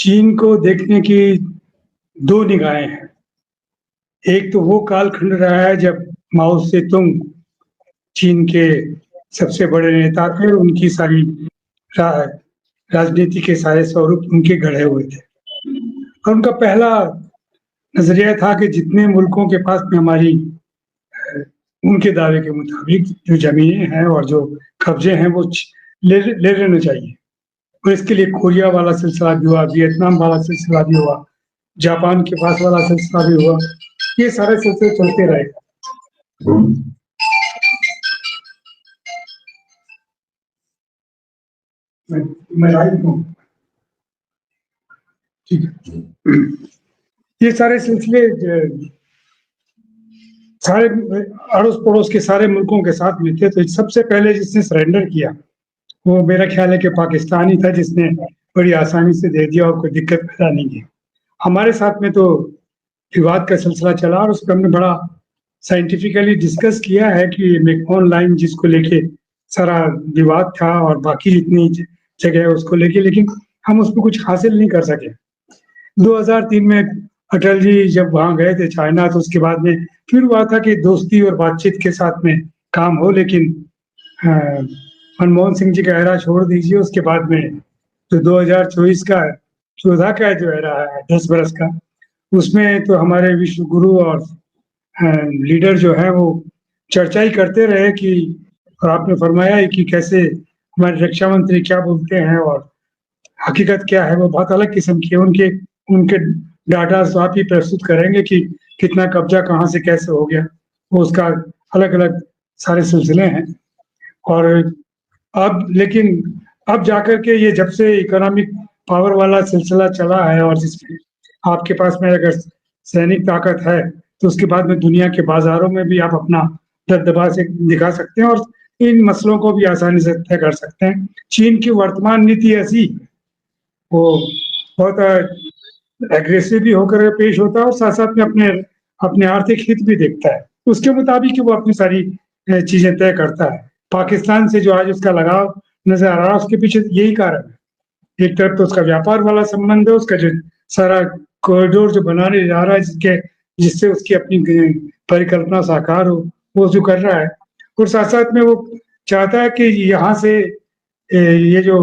चीन को देखने की 2 निगाहें हैं। एक तो वो कालखंड रहा है जब माओ सेतुंग चीन के सबसे बड़े नेता थे और उनकी सारी रा राजनीति के सारे स्वरूप उनके गढ़े हुए थे। और उनका पहला नज़रिया था कि जितने मुल्कों के पास में हमारी उनके दावे के मुताबिक जो ज़मीनें हैं और जो कब्ज़े हैं वो ले लेने चाहिए। और इसके लिए कोरिया वाला सिलसिला भी हुआ, वियतनाम वाला सिलसिला भी हुआ, जापान के पास वाला सिलसिला भी हुआ। ये सारे सिलसिले चलते रहे। मैं राइट हूँ। ठीक है। ये सारे सिलसिले सारे अड़ोस पड़ोस के सारे मुल्कों के साथ में थे। तो सबसे पहले जिसने सरेंडर किया वो मेरा ख्याल है कि पाकिस्तान ही था, जिसने बड़ी आसानी से दे दिया और कोई दिक्कत पैदा नहीं की। हमारे साथ में तो विवाद का सिलसिला चला और उस पर हमने बड़ा साइंटिफिकली डिस्कस किया है कि मेकॉन लाइन जिसको लेके सारा विवाद था और बाकी जितनी जगह है उसको लेके, लेकिन हम उसमें कुछ हासिल नहीं कर सके। 2003 में अटल जी जब वहाँ गए थे चाइना, तो उसके बाद में फिर हुआ था कि दोस्ती और बातचीत के साथ में काम हो, लेकिन मनमोहन सिंह जी का एरा छोड़ दीजिए। उसके बाद में जो 2024 का 14 का जो एरा है 10 बरस का, उसमें तो हमारे विश्व गुरु और लीडर जो है वो चर्चा ही करते रहे कि, और आपने फरमाया है कि कैसे हमारे रक्षा मंत्री क्या बोलते हैं और हकीकत क्या है वो बहुत अलग किस्म की है। उनके उनके डाटा तो आप ही प्रस्तुत करेंगे कि कितना कब्जा कहाँ से कैसे हो गया, वो उसका अलग अलग सारे सिलसिले हैं। और अब लेकिन अब जाकर के ये जब से इकोनॉमिक पावर वाला सिलसिला चला है और जिसमें आपके पास में अगर सैनिक ताकत है तो उसके बाद में दुनिया के बाजारों में भी आप अपना दबदबा से दिखा सकते हैं और इन मसलों को भी आसानी से तय कर सकते हैं। चीन की वर्तमान नीति ऐसी, वो बहुत एग्रेसिव भी होकर पेश होता है और साथ साथ में अपने अपने आर्थिक हित भी देखता है। उसके मुताबिक वो अपनी सारी चीजें तय करता है। पाकिस्तान से जो आज उसका लगाव नजर आ रहा है उसके पीछे यही कारण है। एक तरफ तो उसका व्यापार वाला संबंध है, उसका जो सारा कॉरिडोर जो बनाने जा रहा है जिससे उसकी अपनी परिकल्पना साकार हो, वो जो कर रहा है। और साथ साथ में वो चाहता है कि यहाँ से ये जो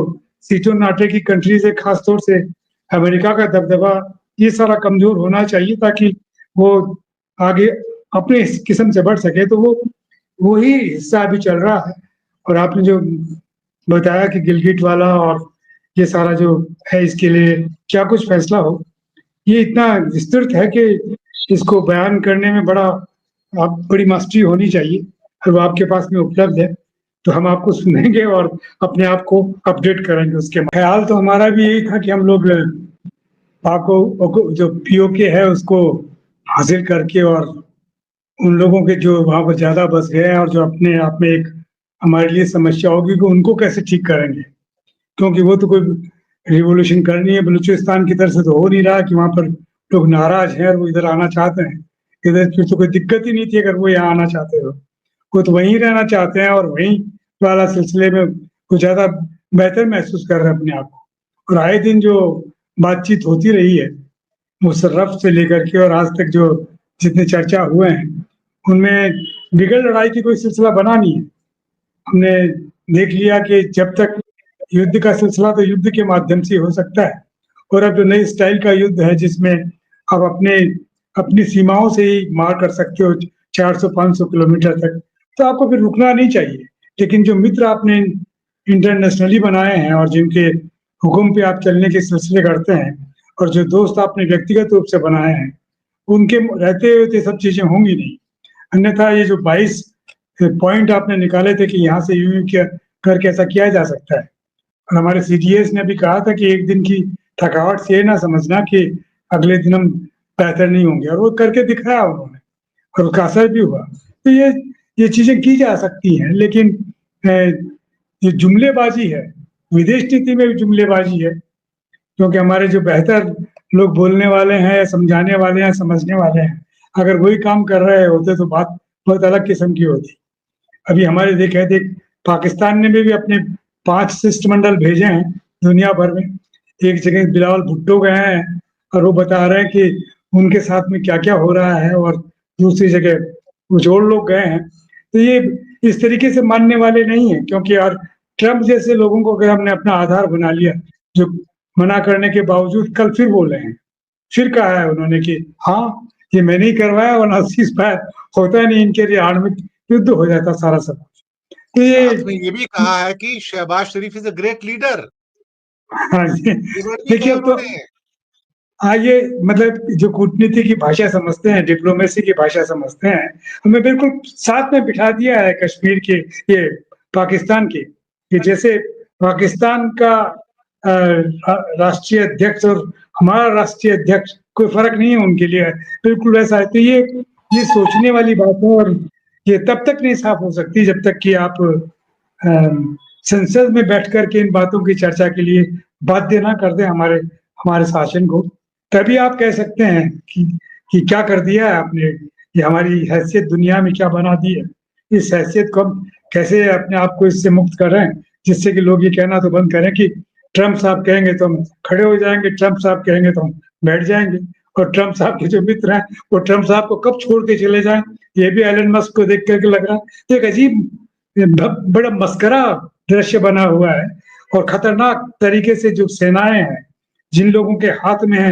सीटों नाटे की कंट्रीज है, खासतौर से अमेरिका का दबदबा, ये सारा कमजोर होना चाहिए ताकि वो आगे अपने किस्म से बढ़ सके। तो वो वही हिस्सा अभी चल रहा है। और आपने जो बताया कि गिलगिट वाला और ये सारा जो है, इसके लिए क्या कुछ फैसला हो, ये इतना विस्तृत है कि इसको बयान करने में बड़ी मास्टरी होनी चाहिए। और वो आपके पास में उपलब्ध है तो हम आपको सुनेंगे और अपने आप को अपडेट करेंगे। उसके ख्याल तो हमारा भी यही था कि हम लोग पाको जो पीओके है उसको हासिल करके और उन लोगों के जो वहां पर ज्यादा बस गए हैं और जो अपने आप में एक हमारे लिए समस्या होगी कि उनको कैसे ठीक करेंगे, क्योंकि वो तो कोई रिवोल्यूशन करनी है। बलूचिस्तान की तरफ से तो हो नहीं रहा कि वहां पर लोग नाराज हैं और वो इधर आना चाहते हैं। इधर फिर तो कोई दिक्कत ही नहीं थी अगर वो यहाँ आना चाहते हो। वो तो वहीं रहना चाहते हैं और वहीं वाला सिलसिले में कुछ ज्यादा बेहतर महसूस कर रहे हैं अपने आप को। और आए दिन जो बातचीत होती रही है मुशर्रफ से लेकर के और आज तक जो जितने चर्चा हुए हैं उनमें बिगड़ लड़ाई की कोई सिलसिला बना नहीं है। हमने देख लिया कि जब तक युद्ध का सिलसिला तो युद्ध के माध्यम से हो सकता है, और अब जो नई स्टाइल का युद्ध है जिसमें आप अपनी सीमाओं से ही मार कर सकते हो 400-500 किलोमीटर तक, तो आपको फिर रुकना नहीं चाहिए। लेकिन जो मित्र आपने इंटरनेशनली बनाए हैं और जिनके हुक्म पे आप चलने के सिलसिले करते हैं और जो दोस्त आपने व्यक्तिगत रूप से बनाए हैं, उनके रहते हुए तो सब चीजें होंगी नहीं। अन्यथा ये जो 22 पॉइंट आपने निकाले थे कि यहाँ से यूं करके ऐसा किया जा सकता है, और हमारे सीडीएस ने भी कहा था कि एक दिन की थकावट से ये ना समझना कि अगले दिन हम बेहतर नहीं होंगे, और वो करके दिखाया उन्होंने और उसका असर भी हुआ। तो ये चीजें की जा सकती हैं, लेकिन ये जुमलेबाजी है, विदेश नीति में भी जुमलेबाजी है, क्योंकि हमारे जो बेहतर लोग बोलने वाले हैं, समझाने वाले हैं, समझने वाले हैं, अगर वही काम कर रहे होते तो बात बहुत अलग किस्म की होती। अभी हमारे देख पाकिस्तान ने भी अपने 5 शिष्टमंडल भेजे हैं दुनिया भर में। एक जगह बिलावल भुट्टो गए हैं और वो बता रहे हैं कि उनके साथ में क्या-क्या हो रहा है, और दूसरी जगह कुछ और लोग गए हैं। तो ये इस तरीके से मानने वाले नहीं हैं, क्योंकि यार ट्रम्प जैसे लोगों को अगर हमने अपना आधार बना लिया, जो मना करने के बावजूद कल फिर बोले हैं। फिर कहा है उन्होंने कि हाँ, ये मैंने ही करवाया, वरना सीज़फायर होता नहीं, इनके लिए आणविक युद्ध हो जाता सारा सब कुछ। तो ये साथ में ये भी कहा है कि शहबाज शरीफ इज़ अ ग्रेट लीडर। हाँ जी। ये वर्ड भी देखिए कहे अब तो उन्होंने। हाँ, ये मतलब जो कूटनीति की भाषा समझते हैं, डिप्लोमेसी की भाषा समझते हैं, हमें बिल्कुल साथ में बिठा दिया है कश्मीर के, ये पाकिस्तान के, कि जैसे पाकिस्तान का राष्ट्रीय अध्यक्ष और हमारा राष्ट्रीय अध्यक्ष कोई फ़र्क नहीं है उनके लिए, बिल्कुल वैसा है। तो ये सोचने वाली बात है, और ये तब तक नहीं साफ़ हो सकती जब तक कि आप संसद में बैठ कर के इन बातों की चर्चा के लिए बाध्य ना कर दें हमारे हमारे शासन को। तभी आप कह सकते हैं कि क्या कर दिया है आपने, ये हमारी हैसियत दुनिया में क्या बना दी है। इस हैसियत को हम कैसे अपने आप को इससे मुक्त कर रहे हैं, जिससे कि लोग ये कहना तो बंद करें कि ट्रम्प साहब कहेंगे तो हम खड़े हो जाएँगे, ट्रम्प साहब कहेंगे तो हम बैठ जाएँगे। और ट्रम्प साहब के जो मित्र हैं, वो ट्रम्प साहब को कब छोड़ के चले जाएँ, ये भी एलन मस्क को देख कर के लग रहा है। तो एक अजीब बड़ा मस्करा दृश्य बना हुआ है, और खतरनाक तरीके से जो सेनाएँ हैं, जिन लोगों के हाथ में है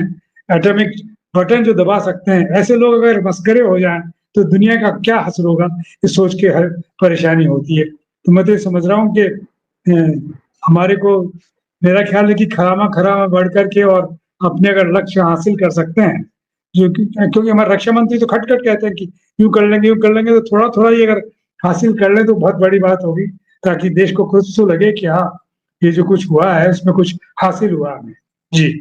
एटॉमिक बटन जो दबा सकते हैं, ऐसे लोग अगर मस्करे हो जाएँ, तो दुनिया का क्या हश्र होगा, ये सोच के हर परेशानी होती है। तो मैं तो ये समझ रहा हूँ कि हमारे को, मेरा ख्याल है कि खरामा-खरामा बढ़ कर के और अपने अगर लक्ष्य हासिल कर सकते हैं, जो कि क्योंकि हमारे रक्षा मंत्री तो खट-खट कहते हैं कि यूँ कर लेंगे, तो थोड़ा-थोड़ा ये अगर हासिल कर लें तो बहुत बड़ी बात होगी, ताकि देश को खुद तो लगे कि हाँ, ये जो कुछ हुआ है, इसमें कुछ हासिल हुआ हमें। जी।